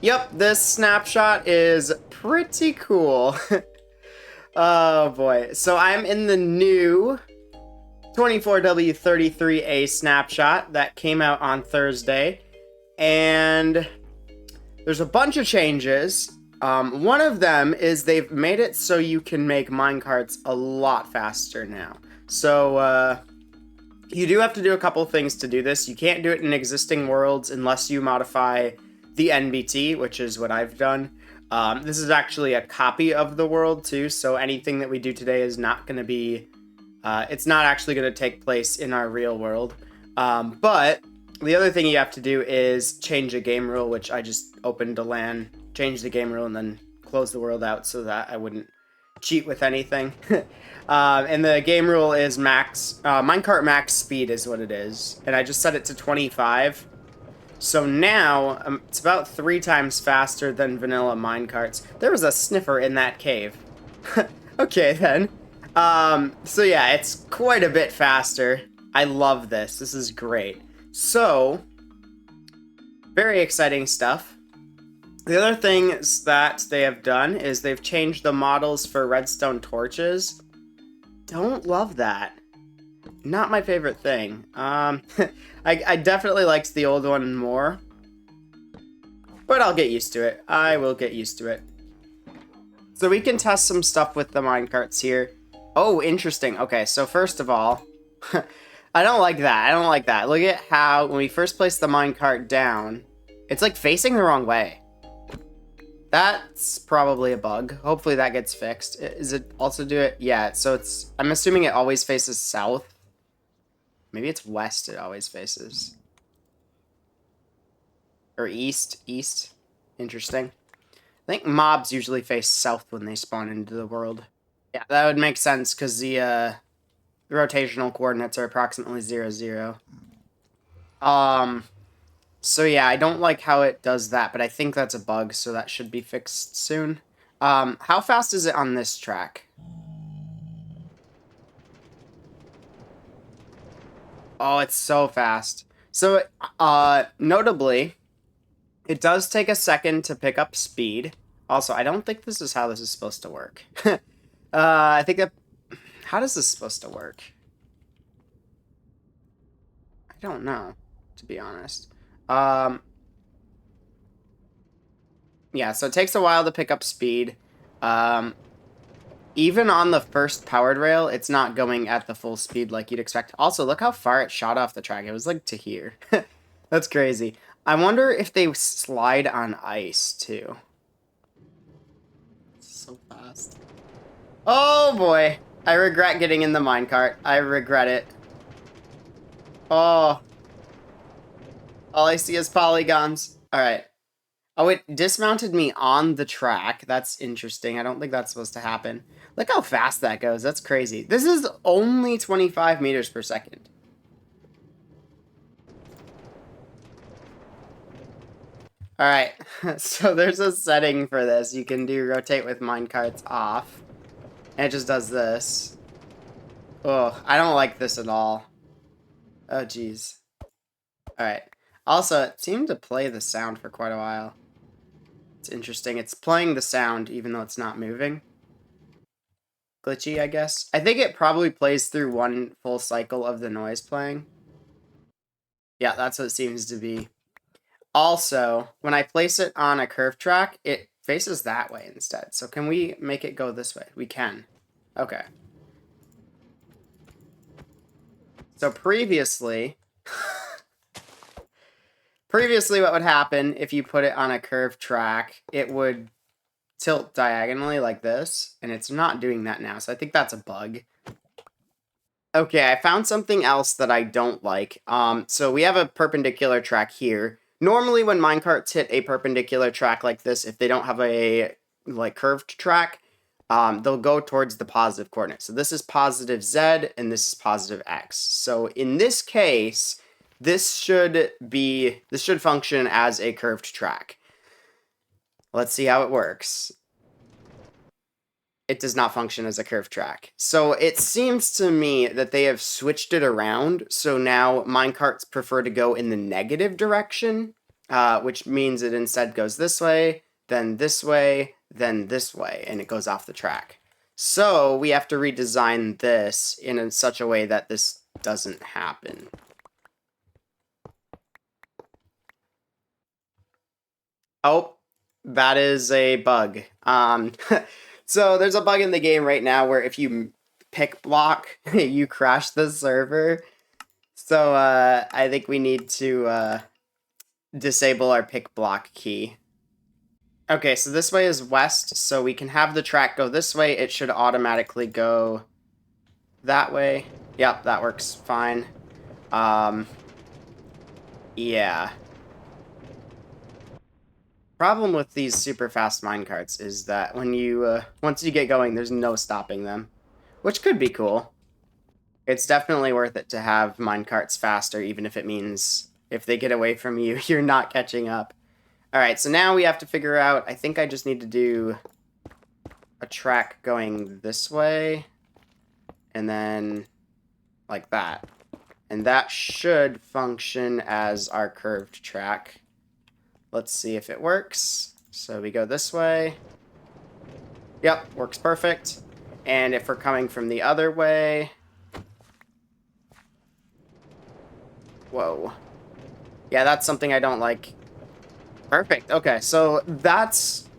Yep, this snapshot is pretty cool. Oh boy. So I'm in the new 24w33a snapshot that came out on Thursday, and there's a bunch of changes. One of them is they've made it so you can make minecarts a lot faster now. So you do have to do a couple things to do this. You can't do it in existing worlds unless you modify the NBT, which is what I've done. This is actually a copy of the world too, so anything that we do today is not going to be, it's not actually going to take place in our real world. But the other thing you have to do is change a game rule, which I just opened a LAN, changed the game rule, and then closed the world out so that I wouldn't cheat with anything. And the game rule is Minecart max speed is what it is. And I just set it to 25. So now, it's about 3 times faster than vanilla minecarts. There was a sniffer in that cave. Okay, then. So yeah, it's quite a bit faster. I love this. This is great. So, very exciting stuff. The other things that they have done is they've changed the models for redstone torches. Don't love that. Not my favorite thing. I definitely liked the old one more. But I'll get used to it. I will get used to it. So we can test some stuff with the minecarts here. Oh, interesting. Okay, so first of all, I don't like that. I don't like that. Look at how, when we first place the minecart down, it's like facing the wrong way. That's probably a bug. Hopefully that gets fixed. Is it also do it? Yeah, so it's, I'm assuming it always faces south. Maybe it's west it always faces. Or east. Interesting. I think mobs usually face south when they spawn into the world. Yeah, that would make sense because the rotational coordinates are approximately 0, 0. So yeah, I don't like how it does that, but I think that's a bug, so that should be fixed soon. How fast is it on this track? Oh, it's so fast. So, notably, it does take a second to pick up speed. Also, I don't think this is how this is supposed to work. I think that... How does this supposed to work? I don't know, to be honest. Yeah, so it takes a while to pick up speed. Even on the first powered rail, it's not going at the full speed like you'd expect. Also, look how far it shot off the track. It was like to here. That's crazy. I wonder if they slide on ice, too. So fast. Oh, boy. I regret getting in the minecart. I regret it. Oh. All I see is polygons. Alright. Oh, it dismounted me on the track. That's interesting. I don't think that's supposed to happen. Look how fast that goes. That's crazy. This is only 25 meters per second. Alright, so there's a setting for this. You can do rotate with minecarts off. And it just does this. Oh, I don't like this at all. Oh, jeez. Alright. Also, it seemed to play the sound for quite a while. It's interesting. It's playing the sound even though it's not moving. Glitchy, I guess. I think it probably plays through one full cycle of the noise playing. Yeah, that's what it seems to be. Also, when I place it on a curved track, it faces that way instead. So can we make it go this way? We can. Okay. So previously, what would happen if you put it on a curved track, it would tilt diagonally like this, and it's not doing that now, so I think that's a bug. Okay, I found something else that I don't like. So we have a perpendicular track here. Normally when minecarts hit a perpendicular track like this, if they don't have a curved track, they'll go towards the positive coordinate. So this is positive Z and this is positive X. So in this case, this should function as a curved track. Let's see how it works. It does not function as a curved track. So it seems to me that they have switched it around. So now minecarts prefer to go in the negative direction. which means it instead goes this way, then this way, then this way, and it goes off the track. So we have to redesign this in such a way that this doesn't happen. Oh, that is a bug. So there's a bug in the game right now where if you pick block, you crash the server. So I think we need to disable our pick block key. Okay, so this way is west, so we can have the track go this way. It should automatically go that way. Yep, that works fine. Yeah. Problem with these super fast minecarts is that when you, once you get going, there's no stopping them. Which could be cool. It's definitely worth it to have minecarts faster, even if it means if they get away from you, you're not catching up. Alright, so now we have to figure out, I think I just need to do a track going this way, and then like that. And that should function as our curved track. Let's see if it works. So we go this way. Yep, works perfect. And if we're coming from the other way... Whoa. Yeah, that's something I don't like. Perfect. Okay, so that's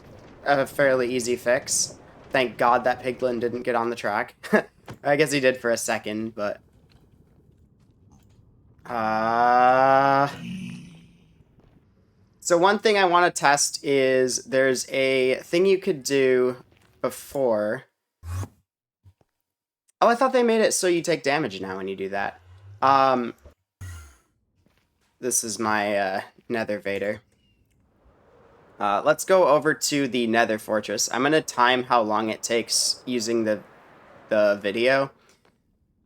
a fairly easy fix. Thank God that piglin didn't get on the track. I guess he did for a second, but... So one thing I want to test is there's a thing you could do before. Oh, I thought they made it so you take damage now when you do that. This is my Nether Vader. Let's go over to the Nether Fortress. I'm gonna time how long it takes using the video.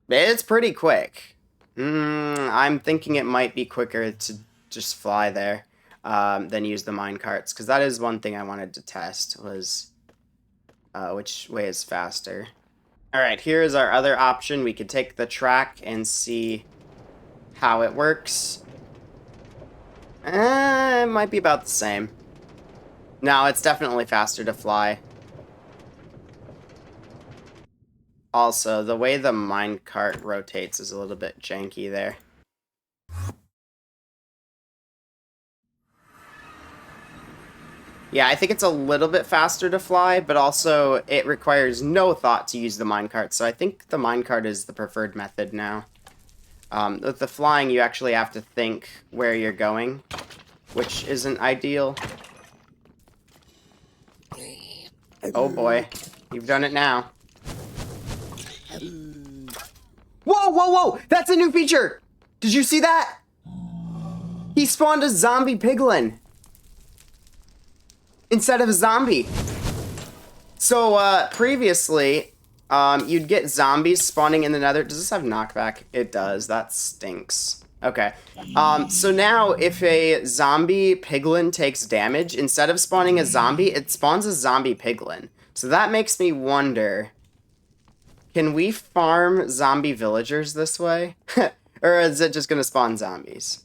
It's pretty quick. I'm thinking it might be quicker to just fly there than use the minecarts, because that is one thing I wanted to test, was which way is faster. Alright, here is our other option. We could take the track and see how it works. It might be about the same. No, it's definitely faster to fly. Also, the way the minecart rotates is a little bit janky there. Yeah, I think it's a little bit faster to fly, but also it requires no thought to use the minecart, so I think the minecart is the preferred method now. With the flying, you actually have to think where you're going, which isn't ideal. Oh boy, you've done it now. Whoa, whoa, whoa! That's a new feature! Did you see that? He spawned a zombie piglin instead of a zombie. So, previously, you'd get zombies spawning in the nether. Does this have knockback? It does. That stinks. Okay. So now, if a zombie piglin takes damage, instead of spawning a zombie, it spawns a zombie piglin. So that makes me wonder, can we farm zombie villagers this way? Or is it just going to spawn zombies?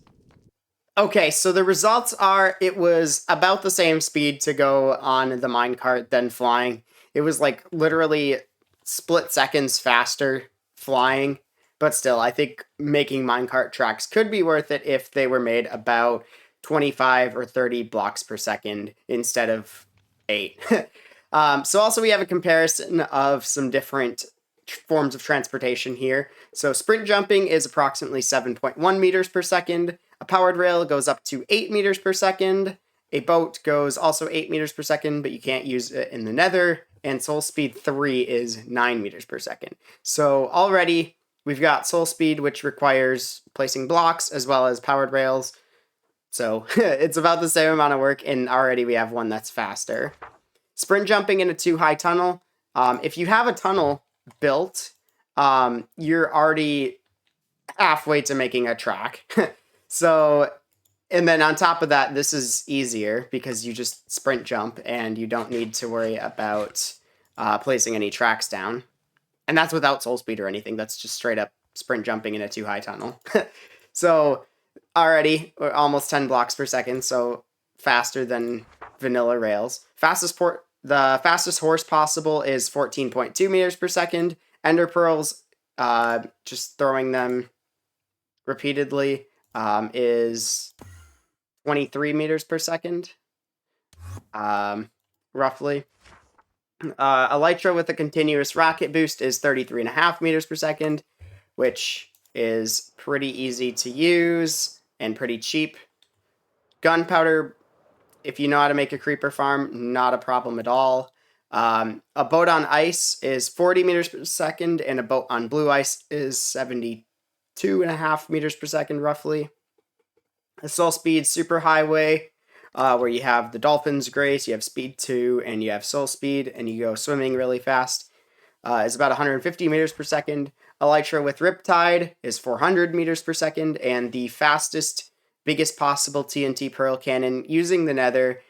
Okay, so the results are it was about the same speed to go on the minecart than flying. It was like literally split seconds faster flying. But still, I think making minecart tracks could be worth it if they were made about 25 or 30 blocks per second instead of 8. So also we have a comparison of some different forms of transportation here. So sprint jumping is approximately 7.1 meters per second. A powered rail goes up to 8 meters per second. A boat goes also 8 meters per second, but you can't use it in the nether. And soul speed 3 is 9 meters per second. So already we've got soul speed, which requires placing blocks as well as powered rails. So it's about the same amount of work, and already we have one that's faster. Sprint jumping in a 2-high tunnel. If you have a tunnel built, you're already halfway to making a track. So, and then on top of that, this is easier because you just sprint jump and you don't need to worry about placing any tracks down. And that's without soul speed or anything. That's just straight up sprint jumping in a 2-high tunnel. So already. We're almost 10 blocks per second, so faster than vanilla rails. The fastest horse possible is 14.2 meters per second. Ender pearls, just throwing them repeatedly, is 23 meters per second, roughly. Elytra with a continuous rocket boost is 33.5 meters per second, which is pretty easy to use and pretty cheap. Gunpowder, if you know how to make a creeper farm, not a problem at all. A boat on ice is 40 meters per second, and a boat on blue ice is 72.5 meters per second, roughly. A Soul Speed Superhighway, where you have the Dolphin's Grace, you have Speed 2, and you have Soul Speed, and you go swimming really fast, is about 150 meters per second. Elytra with Riptide is 400 meters per second, and the fastest, biggest possible TNT Pearl Cannon using the Nether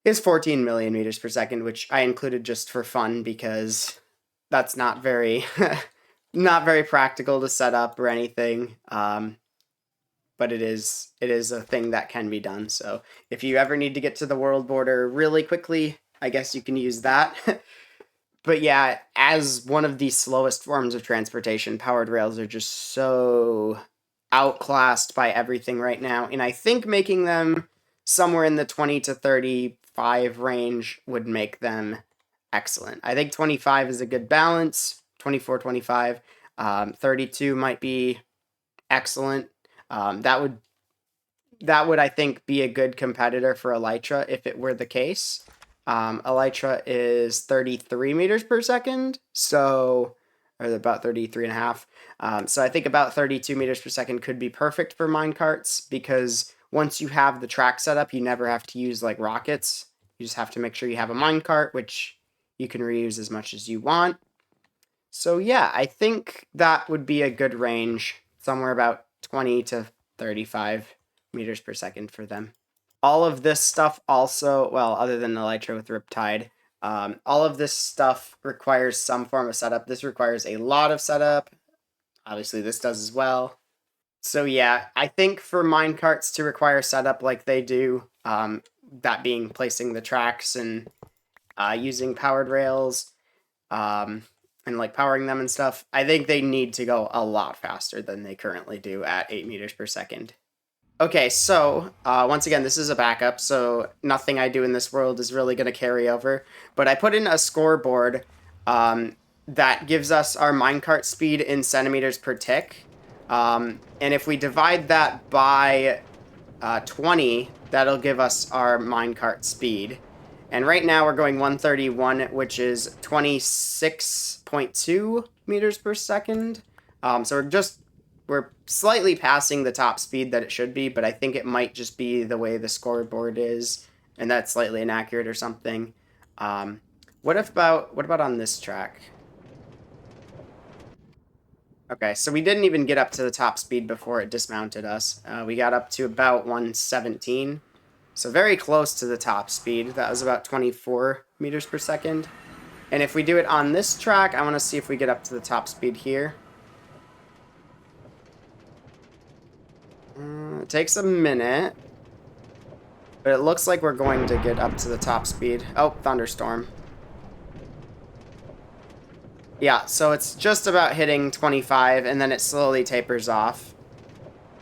is 14 million meters per second, which I included just for fun because that's not very, not very practical to set up or anything. But it is a thing that can be done. So if you ever need to get to the world border really quickly, I guess you can use that. But yeah, as one of the slowest forms of transportation, powered rails are just so outclassed by everything right now. And I think making them somewhere in the 20 to 35 range would make them excellent. I think 25 is a good balance, 24, 25. 32 might be excellent. That would, I think, be a good competitor for Elytra if it were the case. Elytra is 33 meters per second, or about 33.5. So I think about 32 meters per second could be perfect for minecarts, because once you have the track set up, you never have to use like rockets. You just have to make sure you have a minecart, which you can reuse as much as you want. So yeah, I think that would be a good range, somewhere about 20 to 35 meters per second for them. All of this stuff also, well, other than Elytra with Riptide, all of this stuff requires some form of setup. This requires a lot of setup. Obviously, this does as well. So yeah, I think for minecarts to require setup like they do, that being placing the tracks and using powered rails, and like powering them and stuff, I think they need to go a lot faster than they currently do at 8 meters per second. Okay, so once again, this is a backup, so nothing I do in this world is really going to carry over. But I put in a scoreboard that gives us our minecart speed in centimeters per tick. And if we divide that by 20, that'll give us our minecart speed. And right now we're going 131, which is 26.2 meters per second. So we're slightly passing the top speed that it should be, but I think it might just be the way the scoreboard is, and that's slightly inaccurate or something. What about on this track? Okay, so we didn't even get up to the top speed before it dismounted us. We got up to about 117, so very close to the top speed. That was about 24 meters per second. And if we do it on this track, I want to see if we get up to the top speed here. It takes a minute, but it looks like we're going to get up to the top speed. Oh, thunderstorm. Yeah, so it's just about hitting 25, and then it slowly tapers off.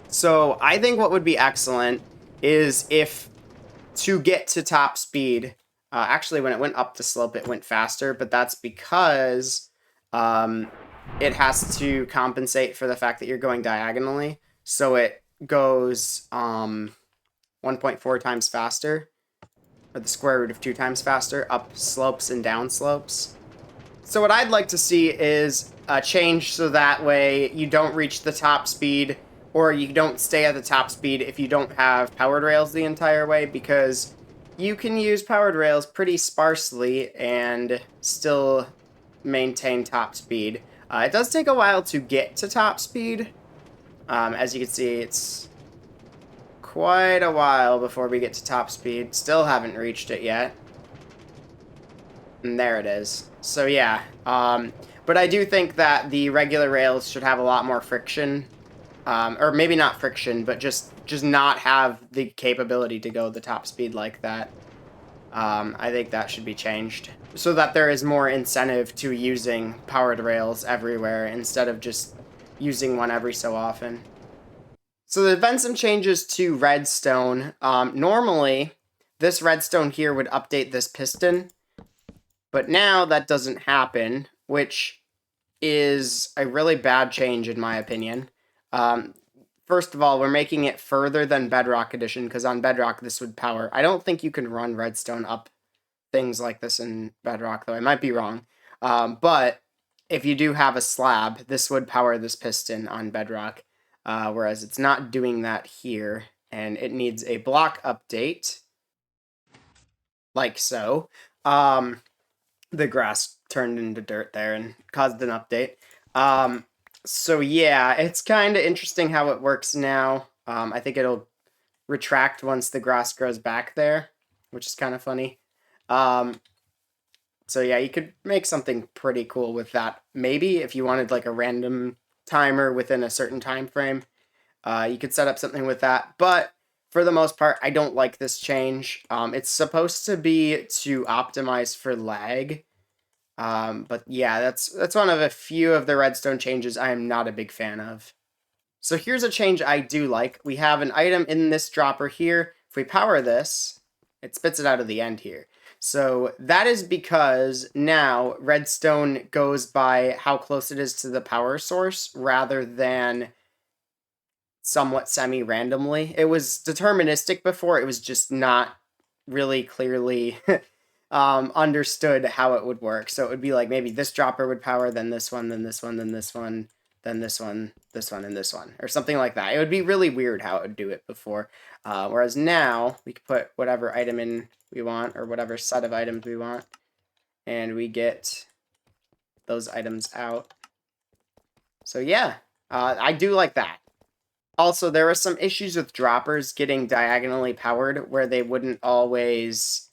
So I think what would be excellent is if, to get to top speed, actually when it went up the slope, it went faster, but that's because it has to compensate for the fact that you're going diagonally. So it goes 1.4 times faster, or the square root of 2 times faster, up slopes and down slopes. So what I'd like to see is a change so that way you don't reach the top speed, or you don't stay at the top speed if you don't have powered rails the entire way, because you can use powered rails pretty sparsely and still maintain top speed. It does take a while to get to top speed. As you can see, it's quite a while before we get to top speed. Still haven't reached it yet. And there it is. So yeah, but I do think that the regular rails should have a lot more friction or maybe not friction, but just not have the capability to go the top speed like that. I think that should be changed so that there is more incentive to using powered rails everywhere instead of just using one every so often. So there's been some changes to redstone. Normally, this redstone here would update this piston, but now that doesn't happen, which is a really bad change in my opinion. First of all, we're making it further than Bedrock Edition, because on Bedrock this would power. I don't think you can run redstone up things like this in Bedrock, though I might be wrong. But if you do have a slab, this would power this piston on Bedrock, whereas it's not doing that here, and it needs a block update, like so. The grass turned into dirt there and caused an update. So yeah, it's kind of interesting how it works now. I think it'll retract once the grass grows back there, which is kind of funny. So yeah, you could make something pretty cool with that. Maybe if you wanted like a random timer within a certain time frame, you could set up something with that. But for the most part, I don't like this change. It's supposed to be to optimize for lag. But yeah, that's one of a few of the redstone changes I am not a big fan of. So here's a change I do like. We have an item in this dropper here. If we power this, it spits it out of the end here. So that is because now redstone goes by how close it is to the power source rather than somewhat semi-randomly. It was deterministic before. It was just not really clearly understood how it would work. So it would be like maybe this dropper would power, then this one, then this one, then this one, then this one, this one, and this one, or something like that. It would be really weird how it would do it before. Whereas now we can put whatever item in we want, or whatever set of items we want, and we get those items out. So yeah, I do like that. Also, there are some issues with droppers getting diagonally powered where they wouldn't always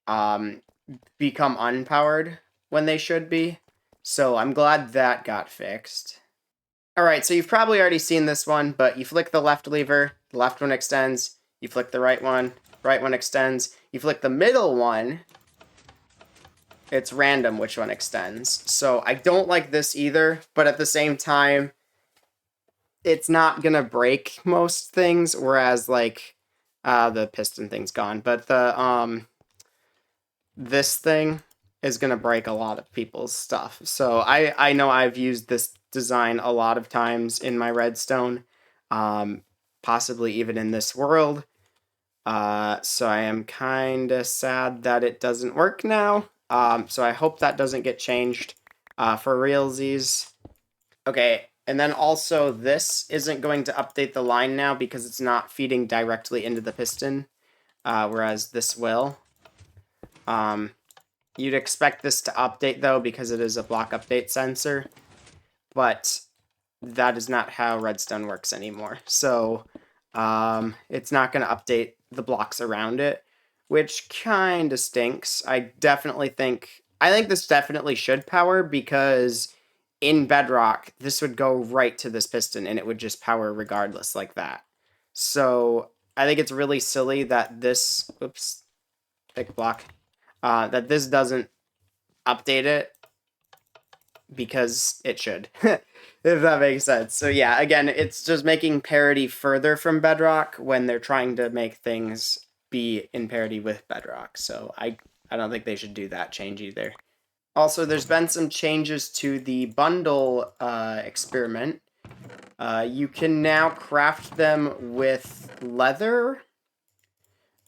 become unpowered when they should be. So I'm glad that got fixed. Alright, so you've probably already seen this one, but you flick the left lever, the left one extends. You flick the right one extends. You flick the middle one, it's random which one extends. So I don't like this either, but at the same time, it's not gonna break most things, whereas like the piston thing's gone, but the this thing is gonna break a lot of people's stuff. So I know I've used this design a lot of times in my redstone, possibly even in this world. So I am kind of sad that it doesn't work now. So I hope that doesn't get changed for realsies. Okay, and then also this isn't going to update the line now because it's not feeding directly into the piston, whereas this will. You'd expect this to update though because it is a block update sensor, but that is not how redstone works anymore. So it's not going to update the blocks around it, which kind of stinks. I think this definitely should power because in Bedrock, this would go right to this piston and it would just power regardless like that. So I think it's really silly that this, oops, big block, that this doesn't update it because it should, if that makes sense. So yeah, again, it's just making parity further from Bedrock when they're trying to make things be in parity with Bedrock. So I don't think they should do that change either. Also, there's been some changes to the bundle experiment. You can now craft them with leather.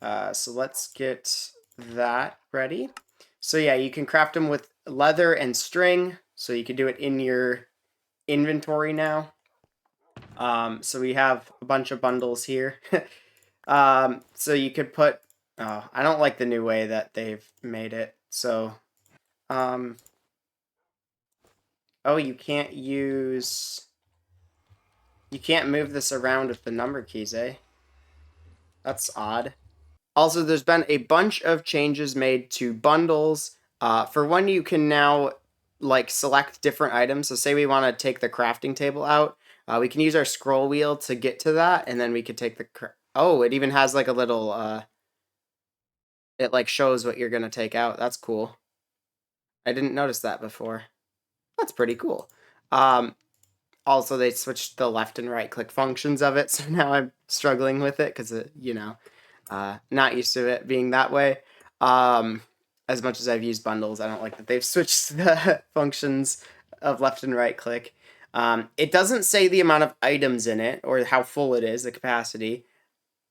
So let's get that ready. So yeah, you can craft them with leather and string. So you can do it in your inventory now. So we have a bunch of bundles here. So you could put... Oh, I don't like the new way that they've made it. So... oh, you can't use... You can't move this around with the number keys, eh? That's odd. Also, there's been a bunch of changes made to bundles. For one, you can now like select different items. So say we want to take the crafting table out. We can use our scroll wheel to get to that, and then we could take the... Oh, it even has like a little... It like shows what you're going to take out. That's cool. I didn't notice that before. That's pretty cool. Also, they switched the left and right click functions of it, so now I'm struggling with it because, not used to it being that way. As much as I've used bundles, I don't like that they've switched the functions of left and right click. It doesn't say the amount of items in it or how full it is, the capacity.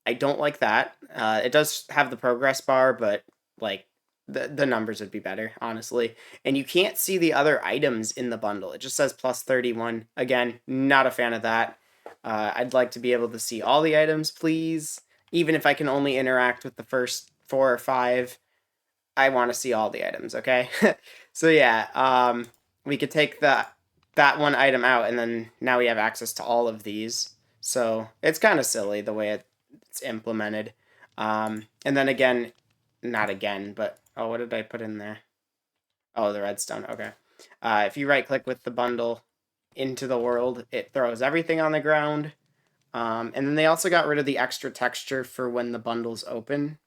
I don't like that. It does have the progress bar, but like the numbers would be better, honestly. And you can't see the other items in the bundle. It just says plus 31. Again, not a fan of that. I'd like to be able to see all the items, please. Even if I can only interact with the first 4 or 5, I want to see all the items, okay? So yeah, we could take that one item out, and then now we have access to all of these. So it's kind of silly the way it's implemented. And then again, not again, but... Oh, what did I put in there? Oh, the redstone. Okay. If you right-click with the bundle into the world, it throws everything on the ground. And then they also got rid of the extra texture for when the bundle's open.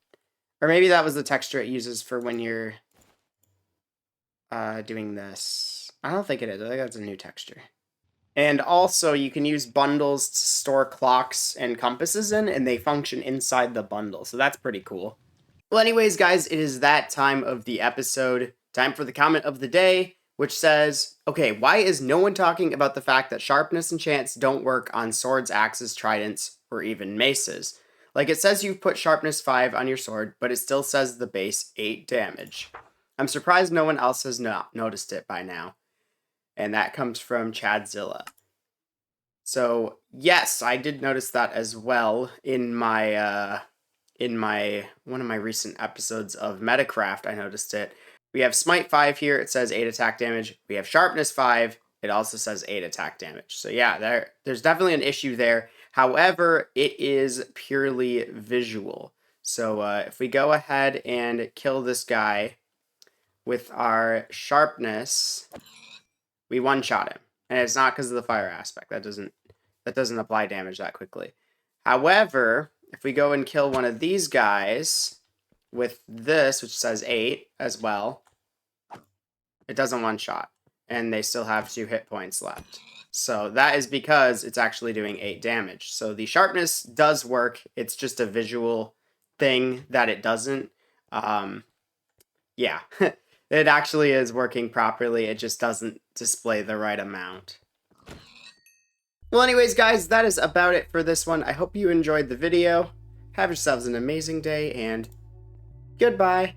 Or maybe that was the texture it uses for when you're doing this. I don't think it is. I think that's a new texture. And also, you can use bundles to store clocks and compasses in, and they function inside the bundle. So that's pretty cool. Well, anyways, guys, it is that time of the episode. Time for the comment of the day, which says, okay, why is no one talking about the fact that sharpness enchants don't work on swords, axes, tridents, or even maces? Like, it says you've put sharpness 5 on your sword, but it still says the base 8 damage. I'm surprised no one else has not noticed it by now. And that comes from Chadzilla. So, yes, I did notice that as well in my one of my recent episodes of Metacraft. I noticed it. We have Smite 5 here. It says 8 attack damage. We have Sharpness 5. It also says 8 attack damage. So yeah, there's definitely an issue there. However, it is purely visual. So if we go ahead and kill this guy with our Sharpness, we one-shot him. And it's not because of the fire aspect. That doesn't apply damage that quickly. However, if we go and kill one of these guys with this, which says 8 as well, it doesn't one-shot. And they still have 2 hit points left. So that is because it's actually doing 8 damage. So the sharpness does work. It's just a visual thing that it doesn't. Yeah, it actually is working properly. It just doesn't display the right amount. Well, anyways, guys, that is about it for this one. I hope you enjoyed the video. Have yourselves an amazing day, and goodbye.